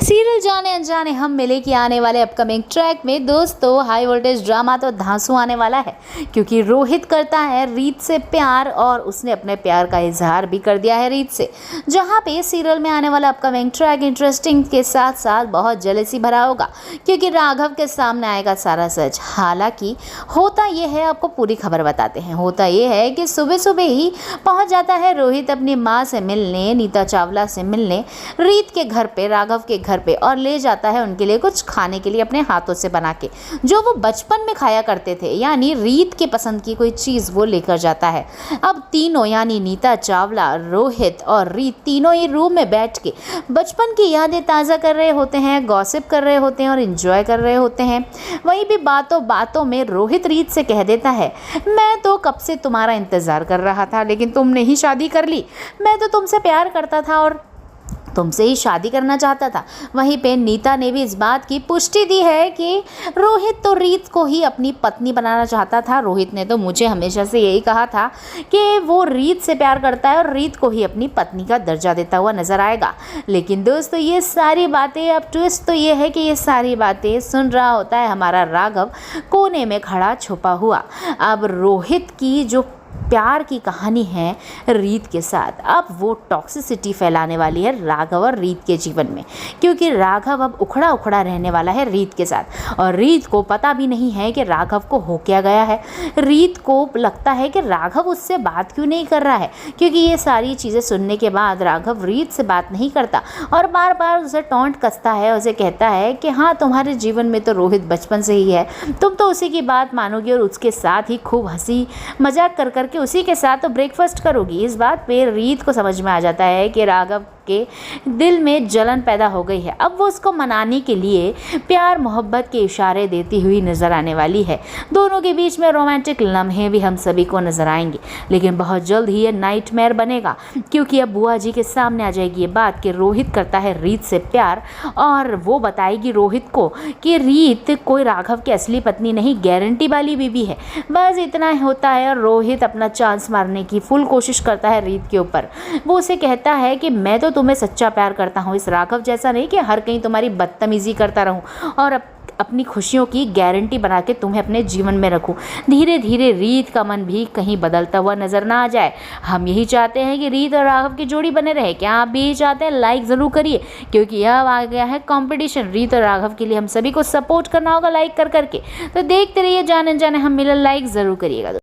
Serial जाने अनजाने हम मिले की आने वाले अपकमिंग ट्रैक में दोस्तों हाई वोल्टेज ड्रामा तो धांसू आने वाला है, क्योंकि रोहित करता है रीत से प्यार और उसने अपने प्यार का इजहार भी कर दिया है रीत से। जहां पे सीरियल में आने वाला अपकमिंग ट्रैक इंटरेस्टिंग के साथ साथ बहुत जेलसी भरा होगा, क्योंकि राघव के सामने आएगा सारा सच। हालांकि होता यह है, आपको पूरी खबर बताते हैं। होता यह है कि सुबह सुबह ही पहुंच जाता है रोहित अपनी माँ से मिलने, नीता चावला से मिलने रीत के घर पे, राघव के घर पे, और ले जाता है उनके लिए कुछ खाने के लिए अपने हाथों से बना के, जो वो बचपन में खाया करते थे, यानी रीत के पसंद की कोई चीज़ वो लेकर जाता है। अब तीनों यानी नीता चावला, रोहित और रीत तीनों ही रूम में बैठ के बचपन की यादें ताज़ा कर रहे होते हैं, गॉसिप कर रहे होते हैं और इन्जॉय कर रहे होते हैं। वहीं भी बातों बातों में रोहित रीत से कह देता है, मैं तो कब से तुम्हारा इंतज़ार कर रहा था, लेकिन तुमने ही शादी कर ली। मैं तो तुमसे प्यार करता था और तुमसे ही शादी करना चाहता था। वहीं पे नीता ने भी इस बात की पुष्टि दी है कि रोहित तो रीत को ही अपनी पत्नी बनाना चाहता था। रोहित ने तो मुझे हमेशा से यही कहा था कि वो रीत से प्यार करता है और रीत को ही अपनी पत्नी का दर्जा देता हुआ नजर आएगा। लेकिन दोस्तों ये सारी बातें, अब ट्विस्ट तो ये है कि ये सारी बातें सुन रहा होता है हमारा राघव, कोने में खड़ा छुपा हुआ। अब रोहित की जो प्यार की कहानी है रीत के साथ, अब वो टॉक्सिसिटी फैलाने वाली है राघव और रीत के जीवन में, क्योंकि राघव अब उखड़ा उखड़ा रहने वाला है रीत के साथ। और रीत को पता भी नहीं है कि राघव को हो क्या गया है। रीत को लगता है कि राघव उससे बात क्यों नहीं कर रहा है, क्योंकि ये सारी चीज़ें सुनने के बाद राघव रीत से बात नहीं करता और बार बार उसे टॉन्ट कसता है, उसे कहता है कि हाँ, तुम्हारे जीवन में तो रोहित बचपन से ही है, तुम तो उसी की बात मानोगी और उसके साथ ही खूब हंसी मजाक कर करके उसी के साथ तो ब्रेकफास्ट करोगी। इस बात पे रीत को समझ में आ जाता है कि राघव के दिल में जलन पैदा हो गई है। अब वो उसको मनाने के लिए प्यार मोहब्बत के इशारे देती हुई नज़र आने वाली है। दोनों के बीच में रोमांटिक लम्हे भी हम सभी को नज़र आएंगे, लेकिन बहुत जल्द ही ये नाइटमेयर बनेगा, क्योंकि अब बुआ जी के सामने आ जाएगी ये बात कि रोहित करता है रीत से प्यार, और वो बताएगी रोहित को कि रीत कोई राघव की असली पत्नी नहीं, गारंटी वाली बीबी है। बस इतना होता है और रोहित अपना चांस मारने की फुल कोशिश करता है रीत के ऊपर। वो उसे कहता है कि मैं तो तुम्हें सच्चा प्यार करता हूँ, इस राघव जैसा नहीं कि हर कहीं तुम्हारी बदतमीजी करता रहूँ और अपनी खुशियों की गारंटी बना के तुम्हें अपने जीवन में रखूं। धीरे धीरे रीत का मन भी कहीं बदलता हुआ नजर ना आ जाए। हम यही चाहते हैं कि रीत और राघव की जोड़ी बने रहे। क्या आप भी यही चाहते हैं? लाइक ज़रूर करिए, क्योंकि यह आ गया है कंपटीशन। रीत और राघव के लिए हम सभी को सपोर्ट करना होगा लाइक कर करके। तो देखते रहिए जाने जाने हम मिलन, लाइक ज़रूर करिएगा।